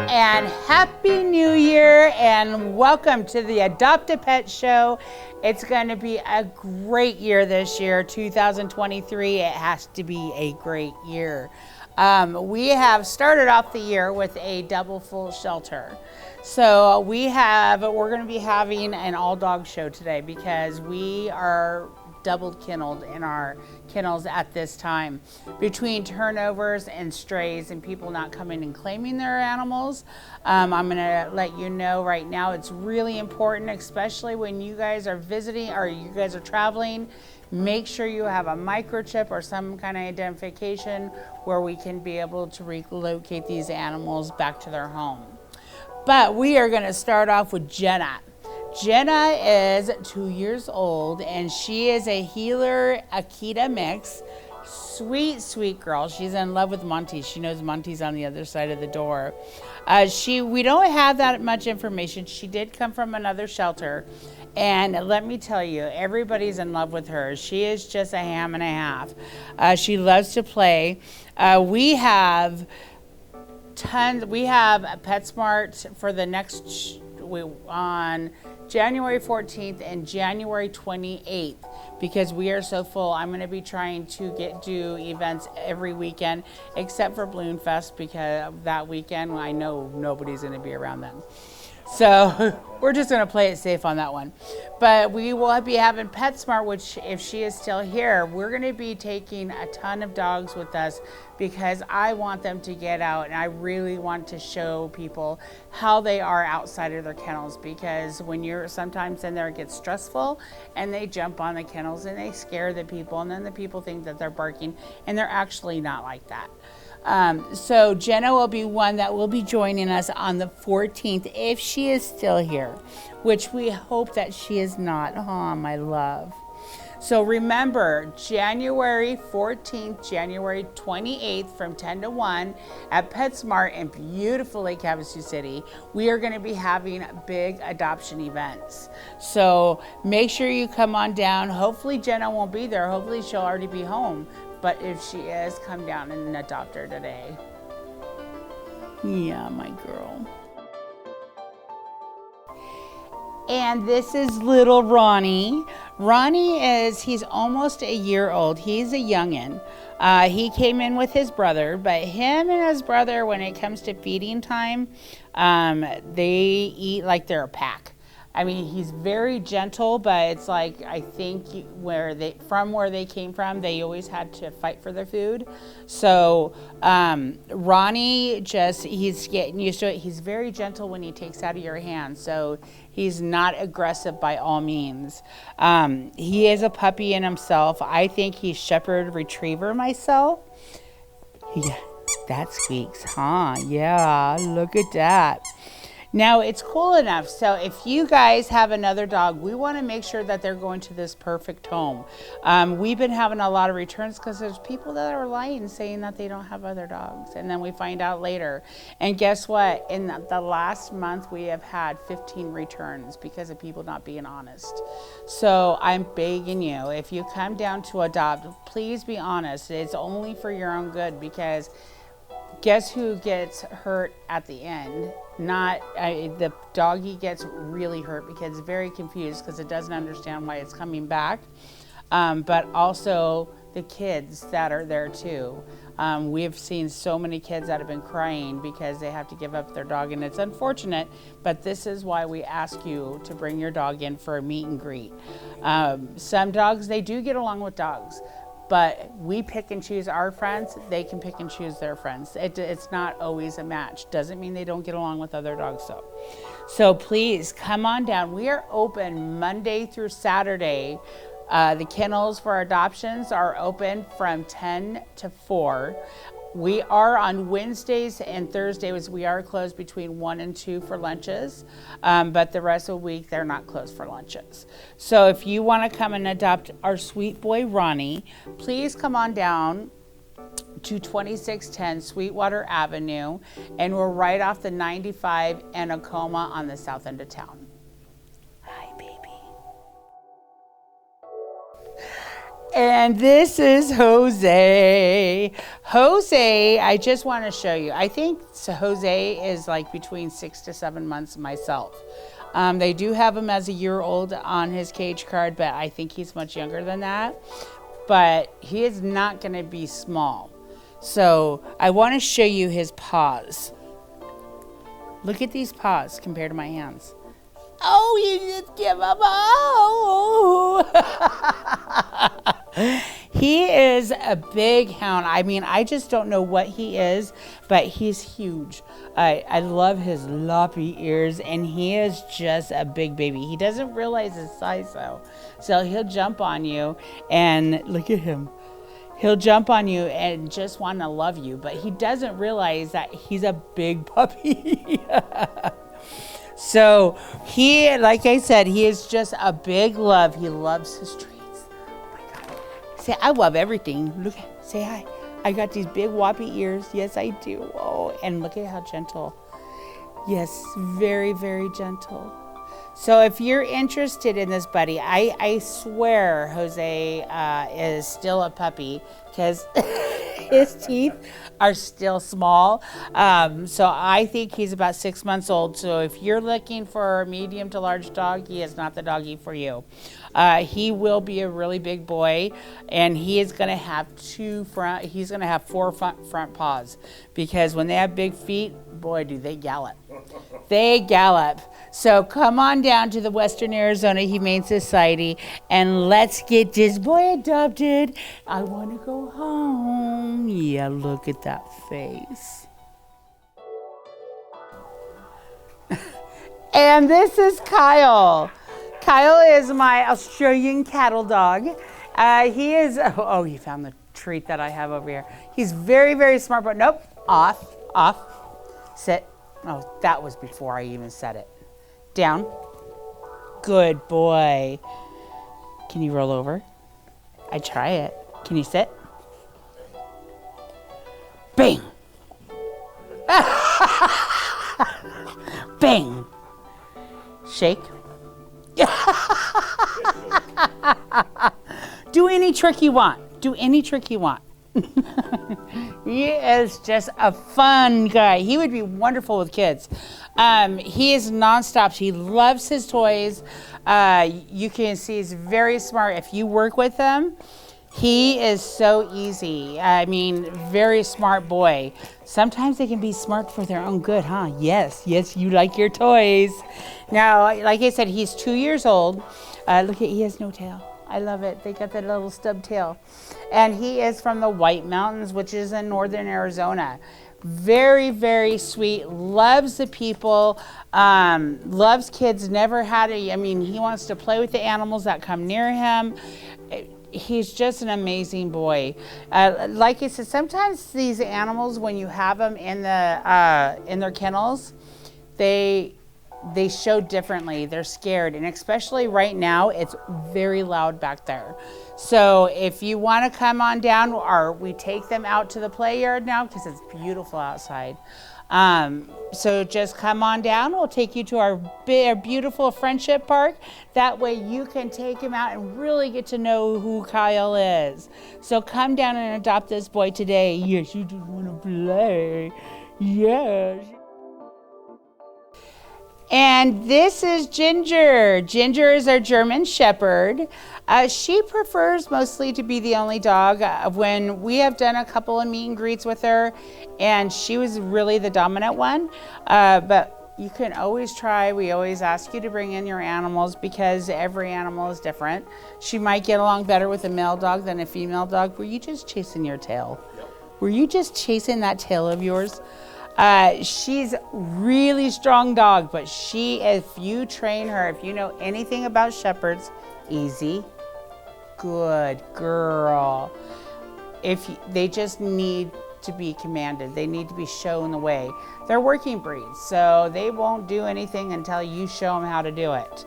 And Happy New Year and welcome to the Adopt a Pet Show. It's going to be a great year this year, 2023. It has to be a great year. We have started off the year with a double full shelter. So we're going to be having an all dog show today because we are double kenneled in our kennels at this time. Between turnovers and strays and people not coming and claiming their animals, I'm going to let you know right now it's really important, especially when you guys are visiting or you guys are traveling. Make sure you have a microchip or some kind of identification where we can be able to relocate these animals back to their home. But we are going to start off with Jenna. Jenna is 2 years old and she is a healer Akita mix. Sweet, sweet girl. She's in love with Monty. She knows Monty's on the other side of the door. We don't have that much information. She did come from another shelter. And let me tell you, everybody's in love with her. She is just a ham and a half. She loves to play. We have PetSmart for the next on January 14th and January 28th because we are so full. I'm going to be trying to do events every weekend except for Balloon Fest because that weekend I know nobody's going to be around then. So we're just going to play it safe on that one. But we will be having PetSmart, which if she is still here, we're going to be taking a ton of dogs with us because I want them to get out and I really want to show people how they are outside of their kennels because when you're sometimes in there it gets stressful and they jump on the kennels and they scare the people and then the people think that they're barking and they're actually not like that. So Jenna will be one that will be joining us on the 14th if she is still here, which we hope that she is not. Oh, my love. So remember, January 14th, January 28th from 10 to 1 at PetSmart in beautiful Lake Havasu City, we are going to be having big adoption events. So make sure you come on down. Hopefully Jenna won't be there. Hopefully she'll already be home. But if she is, come down and adopt her today. Yeah, my girl. And this is little Ronnie. Ronnie he's almost a year old. He's a youngin'. He came in with his brother, but him and his brother, when it comes to feeding time, they eat like they're a pack. I mean, he's very gentle, but it's like, I think where they came from, they always had to fight for their food. So Ronnie he's getting used to it. He's very gentle when he takes out of your hand. So he's not aggressive by all means. He is a puppy in himself. I think he's Shepherd Retriever myself. Yeah, that squeaks, huh? Yeah, look at that. Now, it's cool enough, so if you guys have another dog, we want to make sure that they're going to this perfect home. We've been having a lot of returns because there's people that are lying saying that they don't have other dogs, and then we find out later. And guess what? In the last month, we have had 15 returns because of people not being honest. So I'm begging you, if you come down to adopt, please be honest. It's only for your own good because guess who gets hurt at the end? The doggy gets really hurt because it's very confused because it doesn't understand why it's coming back. But also the kids that are there too. We've seen so many kids that have been crying because they have to give up their dog, and it's unfortunate, but this is why we ask you to bring your dog in for a meet and greet. Some dogs, they do get along with dogs. But we pick and choose our friends. They can pick and choose their friends. It's not always a match. Doesn't mean they don't get along with other dogs though. So please come on down. We are open Monday through Saturday. The kennels for adoptions are open from 10 to 4. We are on Wednesdays and Thursdays, we are closed between 1 and 2 for lunches, but the rest of the week they're not closed for lunches. So if you want to come and adopt our sweet boy Ronnie, please come on down to 2610 Sweetwater Avenue, and we're right off the 95 and Acoma on the south end of town. Hi, baby. And this is Jose. Jose, I just want to show you. I think Jose is like between 6 to 7 months myself. They do have him as a year old on his cage card, but I think he's much younger than that. But he is not going to be small. So I want to show you his paws. Look at these paws compared to my hands. Oh, you just give him He is a big hound. I mean, I just don't know what he is, but he's huge. I love his loppy ears, and he is just a big baby. He doesn't realize his size, though. So he'll jump on you, and look at him. He'll jump on you and just want to love you, but he doesn't realize that he's a big puppy. So he, like I said, he is just a big love. He loves his treats. Oh my God. Say, I love everything. Look, say hi. I got these big whoppy ears. Yes, I do. Oh, and look at how gentle. Yes, very, very gentle. So if you're interested in this buddy, I swear Jose is still a puppy because his teeth are still small. So I think he's about 6 months old. So if you're looking for a medium to large dog, he is not the doggy for you. He will be a really big boy, and he is going to have he's going to have 4 front paws, because when they have big feet, boy, do they gallop. They gallop. So come on down to the Western Arizona Humane Society and let's get this boy adopted. I want to go home. Yeah, look at that face. And this is Kyle. Kyle is my Australian cattle dog. He is, oh, he found the treat that I have over here. He's very, very smart, but nope, off, sit. Oh, that was before I even said it. Down. Good boy. Can you roll over? I try it. Can you sit? Bang. Bang. Shake. Do any trick you want. Do any trick you want. He is just a fun guy. He would be wonderful with kids. He is nonstop. He loves his toys. You can see he's very smart. If you work with him, he is so easy. I mean, very smart boy. Sometimes they can be smart for their own good, huh? Yes, you like your toys. Now, like I said, he's 2 years old. Look at, he has no tail. I love it. They got that little stub tail. And he is from the White Mountains, which is in northern Arizona. Very, very sweet. Loves the people. Loves kids. Never had he wants to play with the animals that come near him. He's just an amazing boy. Like I said, sometimes these animals, when you have them in their kennels, they show differently. They're scared, and especially right now, it's very loud back there. So if you want to come on down, or we take them out to the play yard now because it's beautiful outside. So just come on down. We'll take you to our beautiful Friendship Park. That way you can take him out and really get to know who Kyle is. So come down and adopt this boy today. Yes, you just want to play. Yes. And this is Ginger. Ginger is our German Shepherd. She prefers mostly to be the only dog. When we have done a couple of meet and greets with her, and she was really the dominant one. But you can always try. We always ask you to bring in your animals because every animal is different. She might get along better with a male dog than a female dog. Were you just chasing your tail? Yep. Were you just chasing that tail of yours? She's really strong dog, but if you train her, if you know anything about shepherds, easy, good girl. They just need to be commanded. They need to be shown the way. They're working breeds, so they won't do anything until you show them how to do it.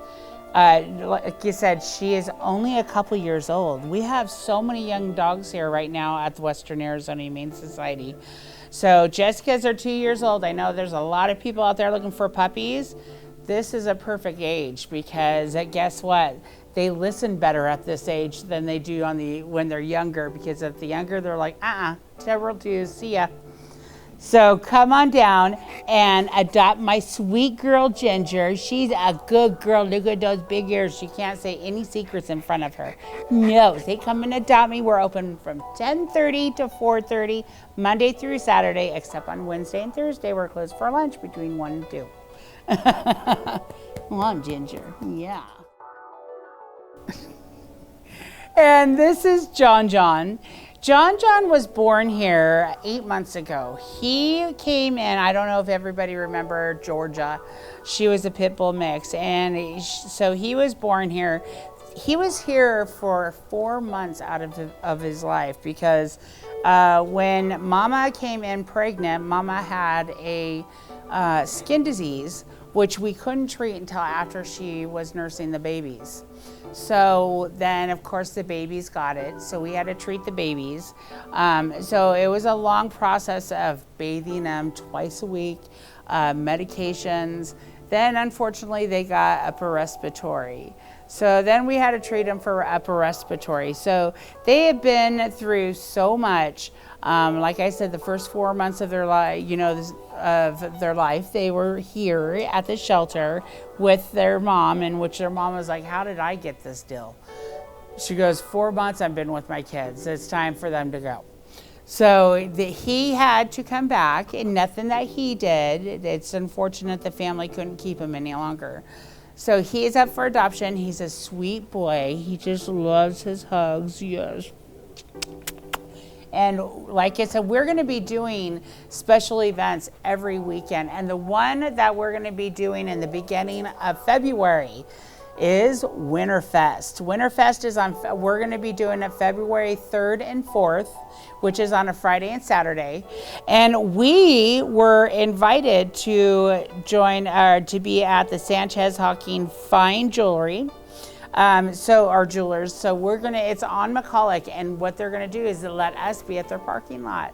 Like you said, she is only a couple years old. We have so many young dogs here right now at the Western Arizona Humane Society. So just because they're 2 years old, I know there's a lot of people out there looking for puppies. this is a perfect age because guess what? They listen better at this age than they do when they're younger, because if the younger, they're like, several twos, see ya. So come on down and adopt my sweet girl Ginger. She's a good girl. Look at those big ears. She can't say any secrets in front of her. No, they come and adopt me. We're open from 10:30 to 4:30, Monday through Saturday, except on Wednesday and Thursday we're closed for lunch between 1 and 2. Come on, Ginger. Yeah. And this is John John. John John was born here 8 months ago. He came in, I don't know if everybody remember Georgia. She was a pit bull mix, and so he was born here. He was here for 4 months out of his life because when Mama came in pregnant, Mama had a skin disease, which we couldn't treat until after she was nursing the babies. So then, of course, the babies got it, so we had to treat the babies. So it was a long process of bathing them twice a week, medications. Then, unfortunately, they got upper respiratory. So then we had to treat them for upper respiratory. So they have been through so much. Like I said, the first 4 months of their life, they were here at the shelter with their mom, in which their mom was like, "How did I get this deal?" She goes, 4 months I've been with my kids. It's time for them to go. So he had to come back, and nothing that he did. It's unfortunate the family couldn't keep him any longer. So he is up for adoption. He's a sweet boy. He just loves his hugs, yes. And like I said, we're going to be doing special events every weekend. And the one that we're going to be doing in the beginning of February is Winterfest. Winterfest is we're going to be doing it February 3rd and 4th, which is on a Friday and Saturday. And we were invited to to be at the Sanchez Hawking Fine Jewelry. So our jewelers, so it's on McCulloch, and what they're gonna do is let us be at their parking lot.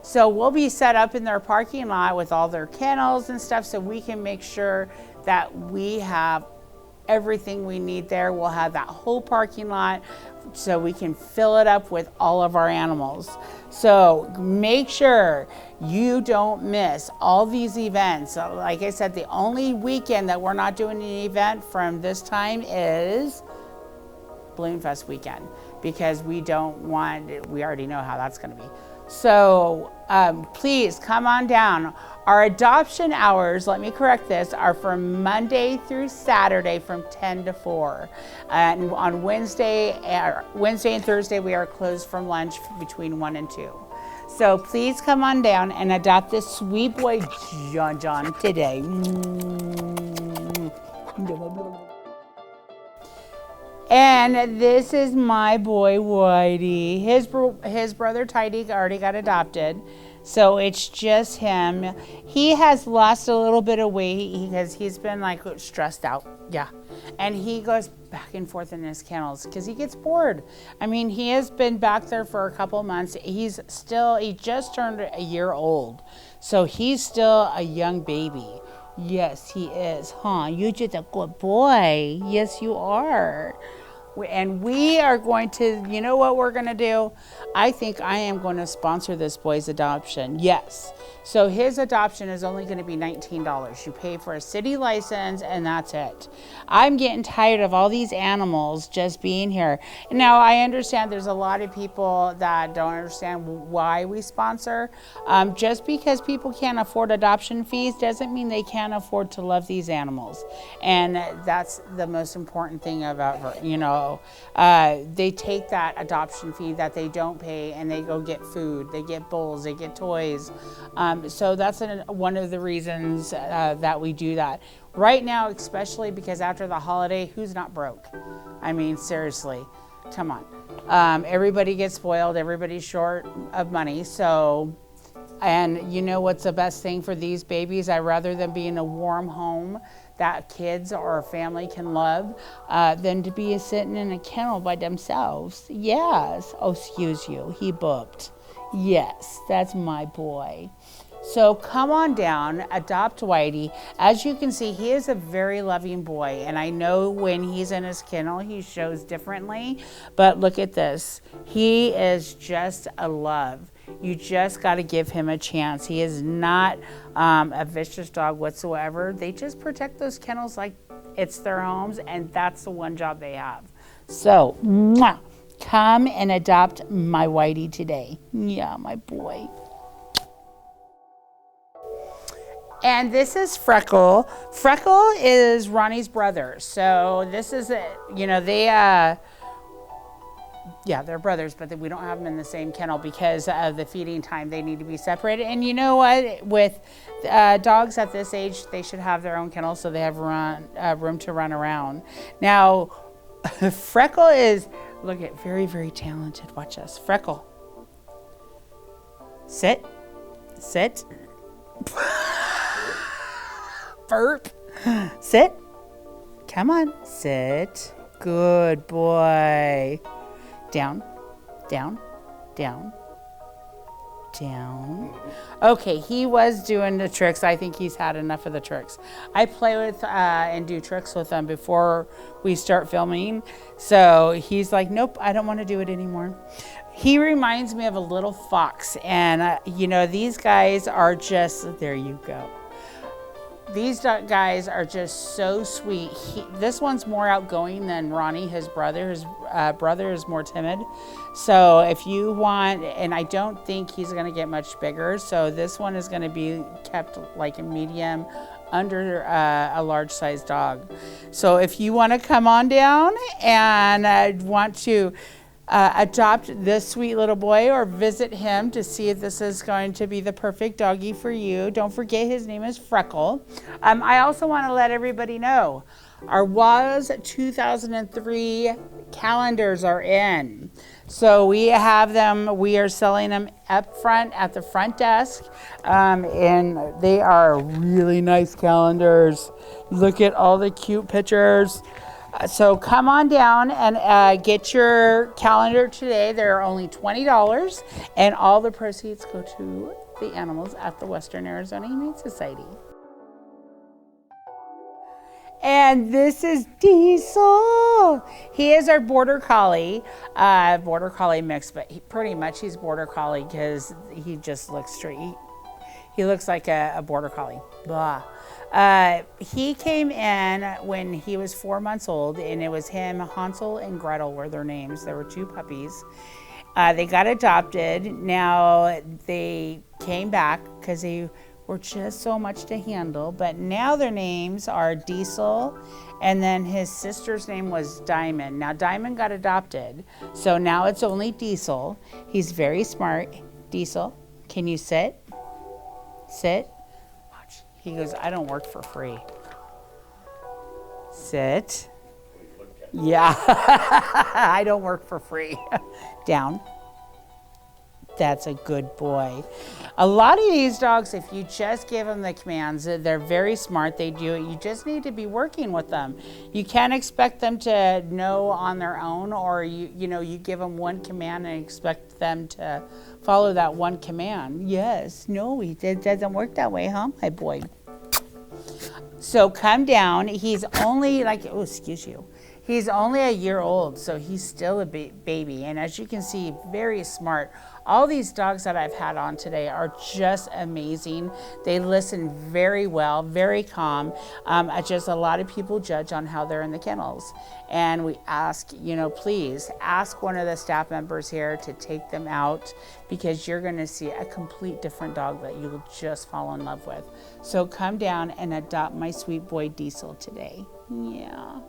So we'll be set up in their parking lot with all their kennels and stuff, so we can make sure that we have everything we need there. We'll have that whole parking lot so we can fill it up with all of our animals. So make sure you don't miss all these events. Like I said, the only weekend that we're not doing an event from this time is Balloon Fest weekend, because we already know how that's going to be. So please come on down. Our adoption hours, let me correct this, are from Monday through Saturday from 10 to 4. And on Wednesday and Thursday, we are closed from lunch between 1 and 2. So please come on down and adopt this sweet boy, John John, today. And this is my boy, Whitey. His brother, Tidy, already got adopted. So it's just him. He has lost a little bit of weight because he's been like stressed out. Yeah. And he goes back and forth in his kennels because he gets bored. I mean, he has been back there for a couple months. He just turned a year old. So he's still a young baby. Yes, he is, huh? You're just a good boy. Yes, you are. And we are going to, you know what we're going to do? I think I am going to sponsor this boy's adoption. Yes. So his adoption is only going to be $19. You pay for a city license and that's it. I'm getting tired of all these animals just being here. Now, I understand there's a lot of people that don't understand why we sponsor. Just because people can't afford adoption fees doesn't mean they can't afford to love these animals. And that's the most important thing about, they take that adoption fee that they don't pay and they go get food, they get bowls, they get toys. So that's one of the reasons that we do that. Right now, especially because after the holiday, who's not broke? I mean, seriously, come on. Everybody gets spoiled, everybody's short of money. So, and you know what's the best thing for these babies? I'd rather them be in a warm home that kids or family can love than to be sitting in a kennel by themselves. Yes. Oh, excuse you. He booped. Yes, that's my boy. So come on down, adopt Whitey. As you can see, he is a very loving boy. And I know when he's in his kennel, he shows differently. But look at this. He is just a love. You just got to give him a chance. He is not a vicious dog whatsoever. They just protect those kennels like it's their homes. And that's the one job they have. So, mwah, come and adopt my Whitey today. Yeah, my boy. And this is Freckle. Freckle is Ronnie's brother. So this is, they're brothers, but we don't have them in the same kennel because of the feeding time. They need to be separated. And you know what? With dogs at this age, they should have their own kennel so they have room to run around. Now, Freckle is, look at, very, very talented. Watch this. Freckle. Sit. Sit. Burp. Sit. Come on. Sit. Good boy. Down. Down. Down. Down. Okay, he was doing the tricks. I think he's had enough of the tricks. I play with and do tricks with him before we start filming. So he's like, nope, I don't want to do it anymore. He reminds me of a little fox. And, these guys are just, there you go. These guys are just so sweet. This one's more outgoing than Ronnie, his brother. His brother is more timid. So if you want, and I don't think he's going to get much bigger. So this one is going to be kept like a medium under a large size dog. So if you want to come on down and want to adopt this sweet little boy or visit him to see if this is going to be the perfect doggy for you, don't forget his name is Freckle. I also want to let everybody know our WAS 2003 calendars are in. So we have them, we are selling them up front at the front desk, and they are really nice calendars. Look at all the cute pictures. So come on down and get your calendar today. They're only $20, and all the proceeds go to the animals at the Western Arizona Humane Society. And this is Diesel. He is our border collie mix, but he's border collie because he just looks straight. He looks like a border collie. Blah. He came in when he was 4 months old, and it was him, Hansel and Gretel were their names. There were 2 puppies. They got adopted. Now they came back because they were just so much to handle, but now their names are Diesel, and then his sister's name was Diamond. Now Diamond got adopted, so now it's only Diesel. He's very smart. Diesel, can you sit? Sit. Watch. He goes, I don't work for free. Sit. Yeah. I don't work for free. Down. That's a good boy. A lot of these dogs, if you just give them the commands, they're very smart. They do it. You just need to be working with them. You can't expect them to know on their own, or you give them one command and expect them to follow that one command. Yes, no, it doesn't work that way, huh, my boy? So come down. He's only He's only a year old, so he's still a baby. And as you can see, very smart. All these dogs that I've had on today are just amazing. They listen very well, very calm. Just a lot of people judge on how they're in the kennels. And we ask, please ask one of the staff members here to take them out, because you're gonna see a complete different dog that you will just fall in love with. So come down and adopt my sweet boy Diesel today. Yeah.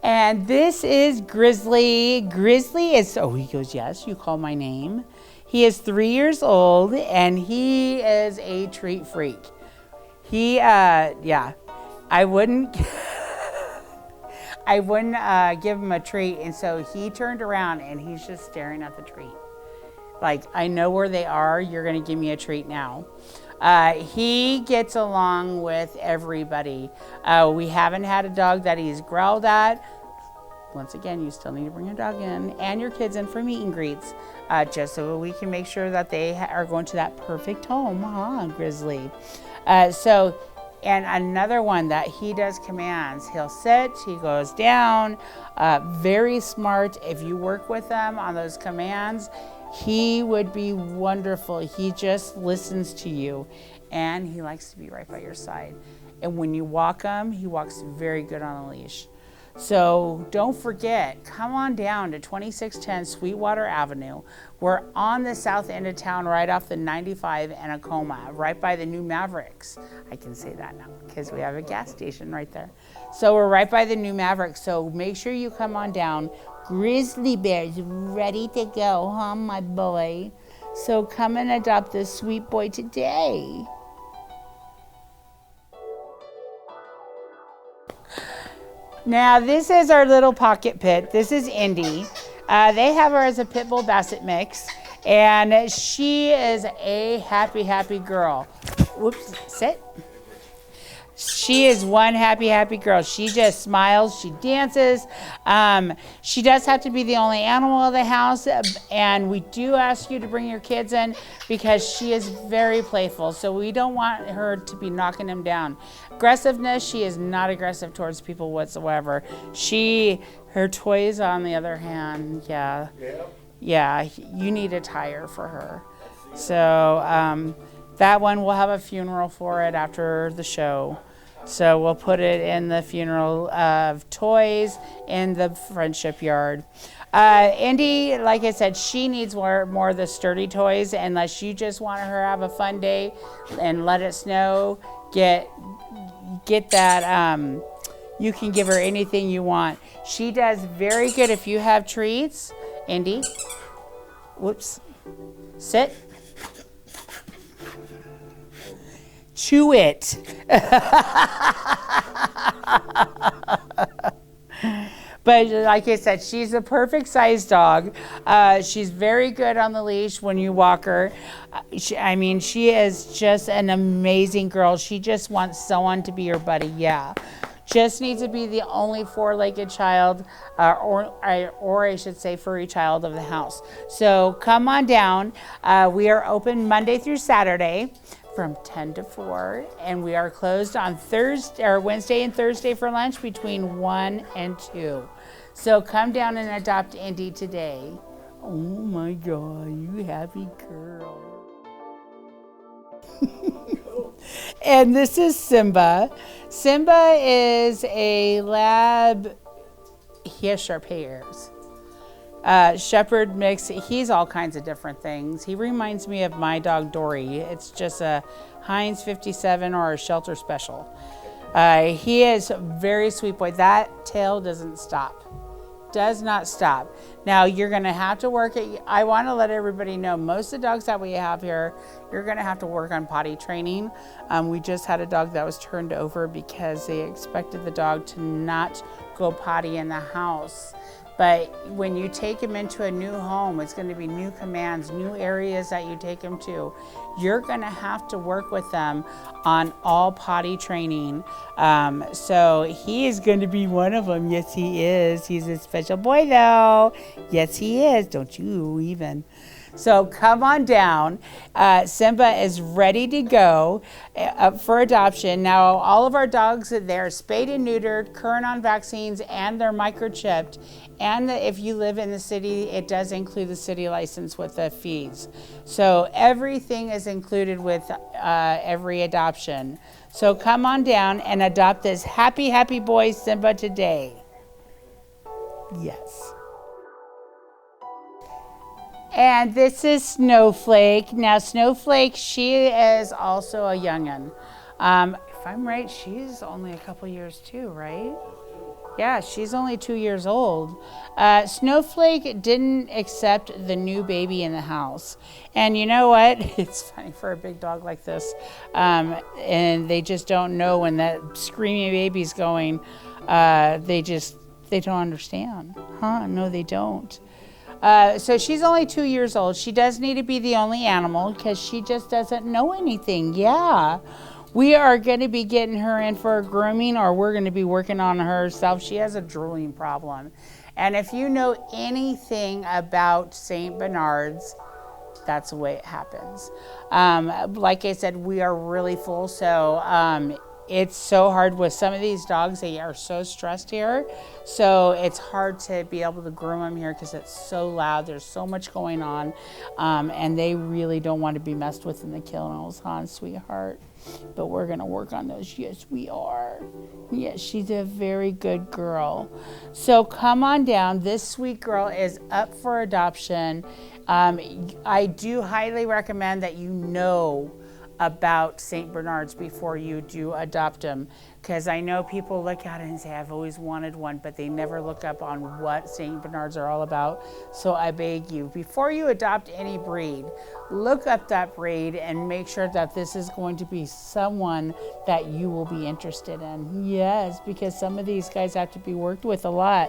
And this is Grizzly. Grizzly is, he goes, yes, you call my name. He is 3 years old, and he is a treat freak. He, I wouldn't, give him a treat, and so he turned around, and he's just staring at the treat. Like, I know where they are, you're gonna give me a treat now. He gets along with everybody. We haven't had a dog that he's growled at. once again, you still need to bring your dog in and your kids in for meet and greets, just so we can make sure that they are going to that perfect home, huh, Grizzly? And another one that he does commands. He'll sit, he goes down, very smart. If you work with him on those commands, he would be wonderful. He just listens to you, and he likes to be right by your side. And when you walk him, he walks very good on a leash. So don't forget, come on down to 2610 Sweetwater Avenue. We're on the south end of town, right off the 95 and Acoma, right by the new Mavericks. I can say that now because we have a gas station right there. So we're right by the new Mavericks. So make sure you come on down. Grizzly Bear's ready to go, huh, my boy? So come and adopt this sweet boy today. Now, this is our little pocket pit. This is Indy. They have her as a pit bull basset mix, and she is a happy, happy girl. Whoops, sit. She is one happy, happy girl. She just smiles, she dances. She does have to be the only animal of the house, and we do ask you to bring your kids in because she is very playful, so we don't want her to be knocking them down. Aggressiveness, she is not aggressive towards people whatsoever. Her toys, on the other hand, yeah, you need a tire for her. So that one, we'll have a funeral for it after the show. So we'll put it in the funeral of toys in the friendship yard. Indy, like I said, she needs more of the sturdy toys. Unless you just want her to have a fun day and let it snow, get that. You can give her anything you want. She does very good if you have treats. Indy, whoops, sit. Chew it. But like I said, she's a perfect size dog. She's very good on the leash when you walk her. She is just an amazing girl. She just wants someone to be her buddy. Yeah. Just needs to be the only four-legged child, or I should say furry child of the house. So come on down. We are open Monday through Saturday from 10 to 4, and we are closed on Wednesday and Thursday for lunch between 1 and 2. So come down and adopt Indy today. Oh my God, you happy girl. And this is Simba. Simba is a lab. He has sharp hairs. Shepherd mix. He's all kinds of different things. He reminds me of my dog Dory. It's just a Heinz 57 or a Shelter Special. He is a very sweet boy. That tail doesn't stop. Does not stop. Now you're going to have to work it. I want to let everybody know most of the dogs that we have here, you're going to have to work on potty training. We just had a dog that was turned over because they expected the dog to not go potty in the house. But when you take him into a new home, it's going to be new commands, new areas that you take him to. You're going to have to work with them on all potty training. So he is going to be one of them. Yes, he is. He's a special boy, though. Yes, he is. Don't you even. So come on down. Simba is ready to go up for adoption. Now, all of our dogs, they're spayed and neutered, current on vaccines, and they're microchipped. And if you live in the city, it does include the city license with the fees. So everything is included with every adoption. So come on down and adopt this happy, happy boy Simba today. Yes. And this is Snowflake. Now Snowflake, she is also a youngin'. If I'm right, she's only a couple years too, right? Yeah, she's only 2 years old. Snowflake didn't accept the new baby in the house. And you know what? It's funny for a big dog like this. And they just don't know when that screaming baby's going. They don't understand. Huh? No, they don't. So she's only 2 years old. She does need to be the only animal because she just doesn't know anything. Yeah. We are going to be getting her in for a grooming, or we're going to be working on herself. She has a drooling problem. And if you know anything about St. Bernards, that's the way it happens. Like I said, we are really full, so it's so hard with some of these dogs. They are so stressed here, so it's hard to be able to groom them here because it's so loud. There's so much going on, and they really don't want to be messed with in the kennels, huh, sweetheart? But we're gonna work on those. Yes, we are. Yes, she's a very good girl. So come on down. This sweet girl is up for adoption. I do highly recommend that you know about St. Bernards before you do adopt them, because I know people look at it and say, I've always wanted one, but they never look up on what St. Bernards are all about. So I beg you, before you adopt any breed, look up that breed and make sure that this is going to be someone that you will be interested in. Yes, because some of these guys have to be worked with a lot.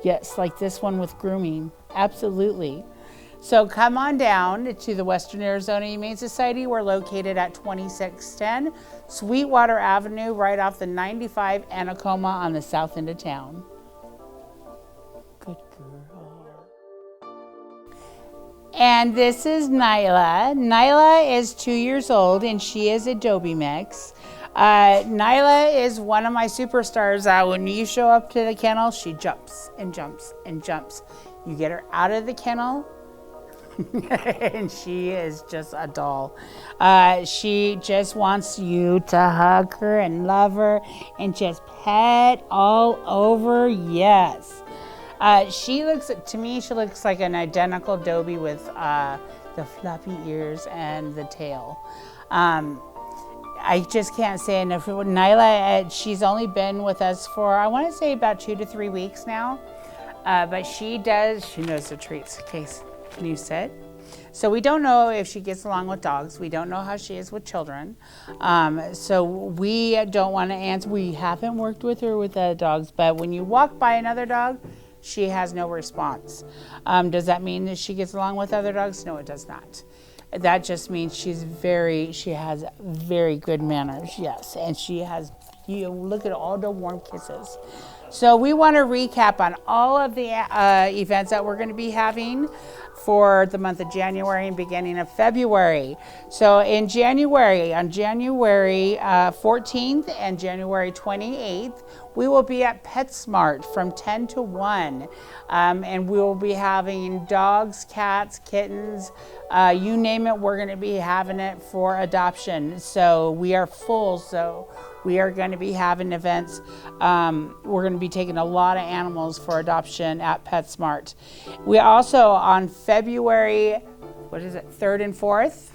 Yes, like this one with grooming. Absolutely. So come on down to the Western Arizona Humane Society. We're located at 2610 Sweetwater Avenue, right off the 95 Anaconda on the south end of town. Good girl. And this is Nyla. Nyla is 2 years old and she is a Dobie mix. Nyla is one of my superstars. When you show up to the kennel, she jumps and jumps and jumps. You get her out of the kennel, and she is just a doll. She just wants you to hug her and love her and just pet all over. Yes. She looks like an identical Dobie with the floppy ears and the tail. I just can't say enough. Nyla, she's only been with us for, I want to say, about 2 to 3 weeks now. But she knows the treats. Case. Can you sit? So we don't know if she gets along with dogs. We don't know how she is with children. So we don't want to answer. We haven't worked with her with dogs, but when you walk by another dog, she has no response. Does that mean that she gets along with other dogs? No, it does not. That just means she has very good manners, yes. And she has, look at all the warm kisses. So we want to recap on all of the events that we're going to be having for the month of January and beginning of February. So in January, on January 14th and January 28th, we will be at PetSmart from 10 to 1. And we will be having dogs, cats, kittens, you name it, we're going to be having it for adoption. So we are full, so we are going to be having events. We're going to be taking a lot of animals for adoption at PetSmart. We also, on February, 3rd and 4th?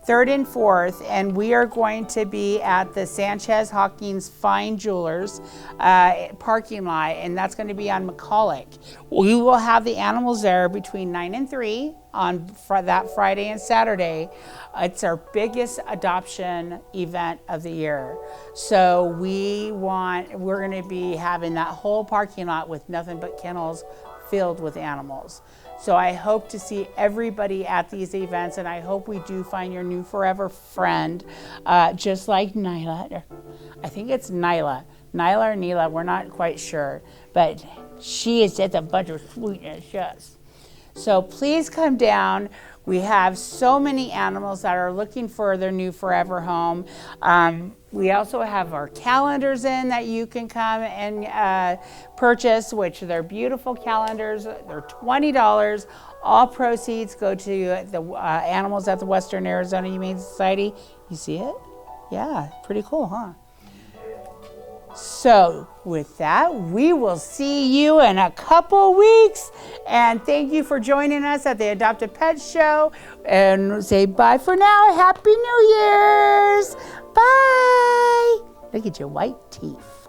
3rd and 4th, and we are going to be at the Sanchez Hawkins Fine Jewelers parking lot, and that's going to be on McCulloch. We will have the animals there between 9 and 3 on that Friday and Saturday. It's our biggest adoption event of the year. So we're going to be having that whole parking lot with nothing but kennels filled with animals. So I hope to see everybody at these events, and I hope we do find your new forever friend, just like Nyla. I think it's Nyla. Nyla or Nyla, we're not quite sure, but she is just a bunch of sweetness, yes. So please come down. We have so many animals that are looking for their new forever home. We also have our calendars in that you can come and purchase, which they're beautiful calendars. They're $20. All proceeds go to the animals at the Western Arizona Humane Society. You see it? Yeah, pretty cool, huh? So with that, we will see you in a couple weeks. And thank you for joining us at the Adopted Pets Show. And say bye for now. Happy New Year's. Bye. Look at your white teeth.